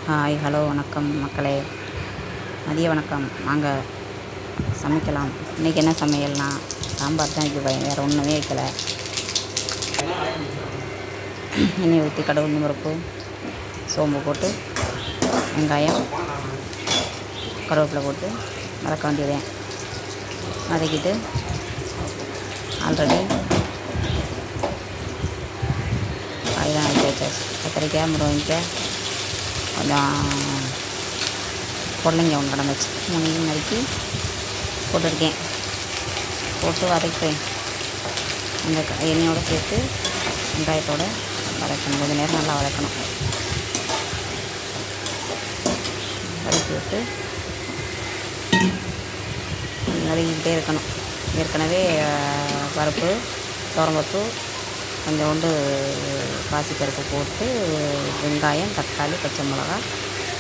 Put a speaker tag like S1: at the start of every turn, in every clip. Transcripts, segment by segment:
S1: Hi hello வணக்கம் மக்களே, மதிய வணக்கம். வாங்க சமைக்கலாம். இன்றைக்கி என்ன சமையல்னா சாம்பார் தான் வைக்க போகிறேன், வேறு ஒன்றுமே வைக்கலை. எண்ணெய் ஊற்றி கடுகு பருப்பு சோம்பு போட்டு வெங்காயம் கருவேப்பிலை போட்டு வதக்க வேண்டியதேன். வதக்கிட்டு ஆல்ரெடி காயெல்லாம் எடுத்து வச்சாச்சு. கத்திரிக்காய் முருங்கைக்காய் கொஞ்சம் பொடலங்க ஒன்று கிடந்துச்சு, மூணையும் நறுக்கி போட்டுருக்கேன். போட்டு வதக்கிறேன். அந்த எண்ணெயோடு சேர்த்து வெங்காயத்தோடு வதக்கணும். கொஞ்சம் நேரம் நல்லா வதக்கணும். வதக்கி விட்டு வதக்கிக்கிட்டே இருக்கணும். ஏற்கனவே பருப்பு துவரம்பருப்பு கொஞ்சோண்டு பாசிப்பருப்பு போட்டு வெங்காயம் தக்காளி பச்சை மிளகா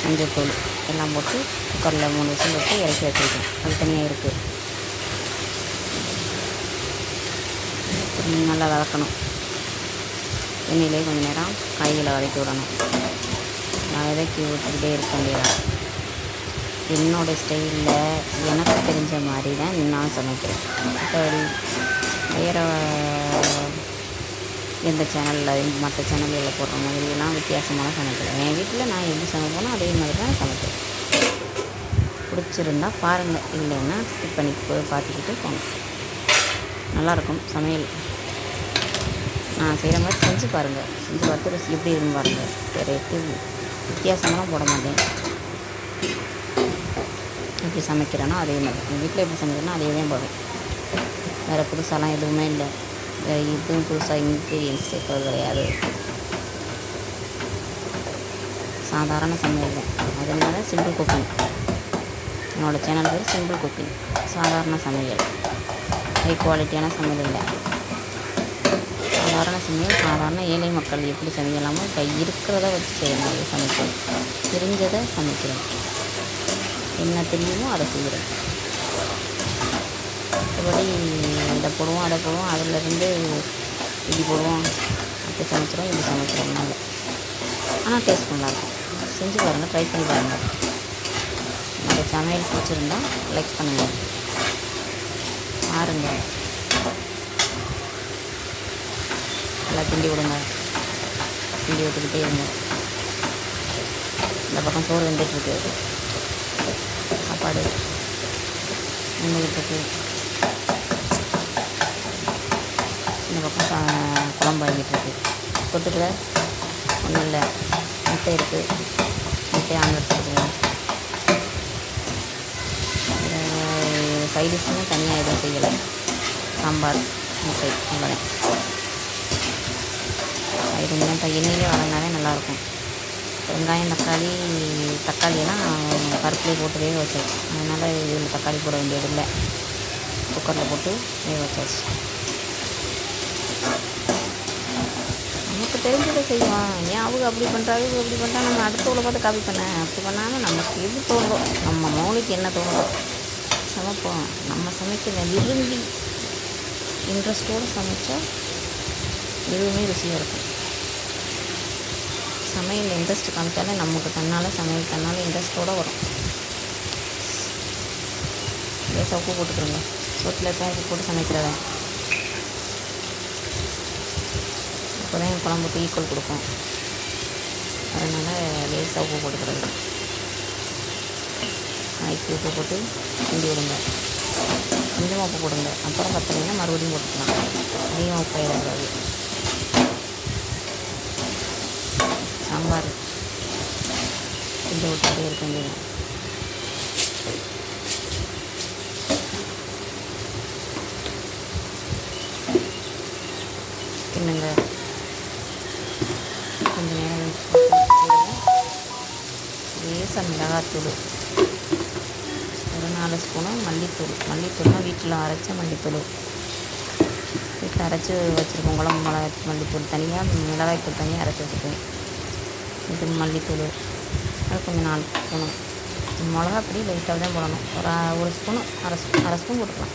S1: மஞ்சள்தூள் எல்லாம் போட்டு குக்கரில் 3 விசில் விட்டு இறக்கி வச்சுருக்கேன். அது தனியாக இருக்குது. நல்லா வதக்கணும். எண்ணெயிலே கொஞ்சம் நேரம் காய்களை வதக்கி விடணும். நான் வதக்கி விட்டுக்கிட்டே இருக்க வேண்டியதான். என்னோடய ஸ்டைலில் எனக்கு தெரிஞ்ச மாதிரி தான் நான் சமைக்கிறேன். மற்றபடி வேறு எந்த சேனலில் மற்ற சேனல்களில் போடுற மாதிரிலாம் வித்தியாசமாக சமைக்கிறேன். என் வீட்டில் நான் எப்படி சமைப்பேனோ அதே மாதிரி தான் சமைக்கிறேன். பிடிச்சிருந்தா பாருங்கள், இல்லைன்னா ஸ்கிப் பண்ணி பார்த்துக்கிட்டு போங்க. நல்லாயிருக்கும் சமையல். நான் செய்கிற மாதிரி செஞ்சு பாருங்கள். செஞ்சு பார்த்து எப்படி இருக்குன்னு பாருங்கள். வேறு எப்படி வித்தியாசமெல்லாம் போட மாட்டேன். எப்படி சமைக்கிறேனோ அதே மாதிரி, எங்கள் வீட்டில் எப்படி சமைக்கிறேனோ அதே தான் போடுவேன். வேறு புதுசாலாம் எதுவுமே இல்லை. இதுவும் புதுசாக இன்க்ரீடியன்ஸ் சேர்க்கறது கிடையாது. சாதாரண சமையல் தான். அதனால சிம்பிள் குக்கிங். என்னோடய சேனல் பேர் சிம்பிள் குக்கிங். சாதாரண சமையல், ஹை குவாலிட்டியான சமையல் இல்லை. சாதாரண சமையல். சாதாரண ஏழை மக்கள் எப்படி சமைக்கலாமோ இப்போ இருக்கிறத வச்சு செய்யணும். சமைக்கிறேன், தெரிஞ்சதை சமைக்கிறேன், என்ன தெரியுமோ அதை செய்கிறேன். மற்றபடி இதை போடுவோம் அதை போடுவோம், அதிலேருந்து இப்படி போடுவோம், அப்படி சமைச்சிடும் இப்படி சமைக்கிறோம்னால. ஆனால் டேஸ்ட் நல்லாயிருக்கும். செஞ்சு பாருங்கள், ட்ரை பண்ணி பாருங்கள். அந்த சமையல் பிடிச்சிருந்தா லைக் பண்ணுங்கள், பாருங்கள். நல்லா கிண்டி விடுங்க. கிண்டி விட்டுக்கிட்டே இருங்க. இந்த பக்கம் சோறு வெந்துட்டுருக்கு, சாப்பாடு வெந்துக்கிட்டுருக்கு. இந்த பக்கம் குழம்பு வாங்கிட்டுருக்கு. தொட்டுக்கிற ஒன்றும் இல்லை, முட்டை இருக்குது. முட்டை ஆம்லெட் போட்டுக்கிறேன். சைடிஷ்னு தனியாக எதுவும் செய்யலை. சாம்பார் முட்டை அவ்வளோதான். இது எண்ணெயிலே வளர்ந்தாலே நல்லாயிருக்கும். வெங்காயம் தக்காளியெல்லாம் பருப்புலேயே போட்டு வேக வச்சாச்சு. அதனால் இதில் தக்காளி போட வேண்டியதில்லை. குக்கரில் போட்டு வேக வச்சாச்சு. நமக்கு தெரிஞ்சதை செய்வோம். ஏன் அவங்க அப்படி பண்ணுறாங்க இவங்க அப்படி பண்ணுறா, நம்ம அடுத்தவங்களை பார்த்து காப்பி பண்ண அப்படி பண்ணாமல் நமக்கு எது தோணுதோ, நம்ம மௌலிக்கு என்ன தோணுதோ சமைப்போம். நம்ம சமைக்கிற விரும்பி இன்ட்ரெஸ்ட்டோடு சமைச்சா எதுவுமே ருசியாக இருக்கும். சமையல் இன்ட்ரெஸ்ட் காமிச்சாலே நமக்கு சமையல் தன்னால் இன்ட்ரெஸ்ட்டோடு வரும். லேசாக உப்பு போட்டுக்கிறோங்க. சோத்தில் உப்பு போட்டு சமைக்கிறதா இப்போ தான் குழம்புக்கு ஈக்குவல் கொடுக்கும். அதனால் லேசாக உப்பு போட்டுக்கிறது. காய்க்கு உப்பு போட்டு கிண்டி விடுங்க. கொஞ்சமாக உப்பு போடுங்க. அப்புறம் பத்தலைன்னா மறுபடியும் போட்டுக்கலாம். அதிகமாக உப்பு ஆகிடக்கூடாது. சாம்பார் கிண்டி விட்டுட்டே இருக்க வேண்டியது. கிண்ணுங்க. கொஞ்சம் நேரம் லேசாக மிளகாத்தூள் ஒரு 4 ஸ்பூனு மல்லித்தூள்னால் வீட்டில் அரைச்ச மல்லித்தூள். வீட்டில் அரைச்சி வச்சுருக்கோம். குழம்பு மிளகாய் மல்லித்தூள் தனியாக, மிளகாய்த்தூள் தனியாக அரைச்சி வச்சுருக்கோம். இது மல்லித்தூள். அது கொஞ்சம் 4 ஸ்பூனு. மிளகா பொடி லைட்டாக தான் போடணும். ஒரு ஸ்பூனு அரை ஸ்பூன் போட்டுக்கலாம்.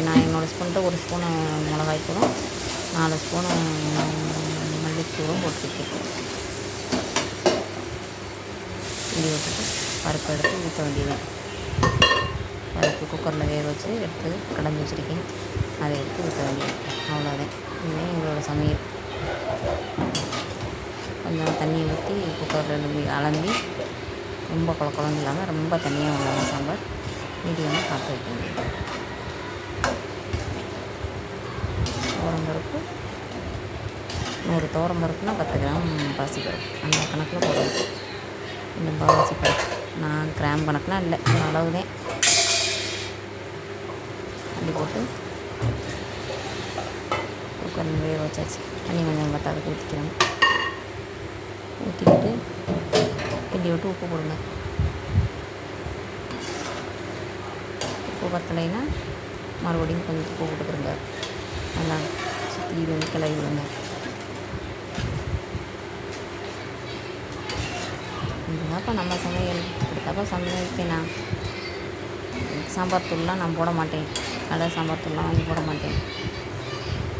S1: நான் என்னோடய ஸ்பூன்ட்டு 1 ஸ்பூனு மிளகாய்த்தூளும் 4 ஸ்பூனு மல்லித்தூளும் போட்டுருக்கேன். கிண்டி விட்டுட்டு பருப்பு எடுத்து ஊற்ற வேண்டியது. பருப்பு குக்கரில் வேக வச்சு எடுத்து கடைஞ்சி வச்சுருக்கேன், அதை எடுத்து ஊற்ற வேண்டியது. அவ்வளோதான், இதுதான் எங்களோட சமையல். கொஞ்சம் தண்ணி ஊற்றி குக்கரில் அலம்பி ரொம்ப குழம்பு இல்லாமல் ரொம்ப தண்ணியாக இல்லாமல் சாம்பார் மீடியமாக காக்க வைக்க வேண்டியது. துவரம்பருப்பு 100 துவரம்பருப்புனா 10 கிராம் பாசிப்பருப்பு அந்த கணக்கில் போடணும். இந்த பாசிப்பருப்பு நான் கிராம் கணக்கெலாம் இல்லை, அளவு தான். அப்படி போட்டு குக்கரில் வேக வச்சாச்சு. தண்ணி கொஞ்சம் பத்தாதுக்கு ஊற்றிக்கிறேன். ஊற்றிக்கிட்டு கிண்டி விட்டு உப்பு போடுங்க. உப்பு பத்தலைன்னா மறுபடியும் கொஞ்சம் உப்பு போட்டுக்கிறோங்க. நல்லா சுற்றி இது வந்து கிளறி விடுங்க. இதுதான்ப்பா நம்ம சமையல். இப்படித்தாப்பா சமைப்பேனா. சாம்பார் தூள்லாம் நான் போட மாட்டேன், கடை சாம்பார் தூள்லாம் வாங்கி போட மாட்டேன்.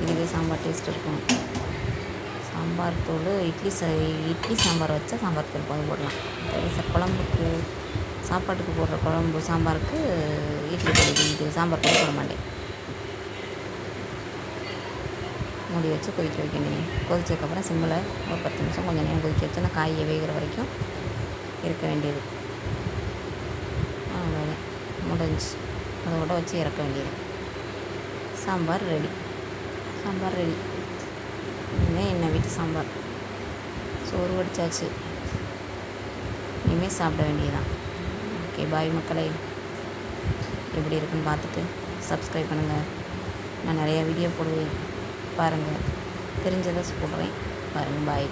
S1: இதுவே சாம்பார் டேஸ்ட் இருக்கும். சாம்பார் தூள் இட்லி சாம்பார் வச்சா சாம்பார் தூள் கொஞ்சம் போடலாம். குழம்புக்கு சாப்பாட்டுக்கு போடுற குழம்பு சாம்பாருக்கு இட்லி தூள் இது சாம்பார் தூள் போட மாட்டேன். மூடி வச்சு கொதிக்க வைக்கணும். கொதிச்சதுக்கப்புறம் சிம்மில் ஒரு 10 நிமிஷம் கொஞ்சம் நேரம் கொதிக்க வச்சோன்னா காயை வேகிற வரைக்கும் இருக்க வேண்டியது. அவ்வளோதான், முடிஞ்சு. அதோட வச்சு இறக்க வேண்டியது. சாம்பார் ரெடி. சாம்பார் ரெடி. இனிமேல் என்ன வீட்டு சாம்பார். சோறு வடித்தாச்சு, இனிமேல் சாப்பிட வேண்டியதுதான். ஓகே, பாய் மக்களே. எப்படி இருக்குன்னு பார்த்துட்டு சப்ஸ்கிரைப் பண்ணுங்கள். நான் நிறையா வீடியோ போடுவேன், பாருங்கள். தெரிஞ்சதை போடுறேன், பாருங்கள். பாய்.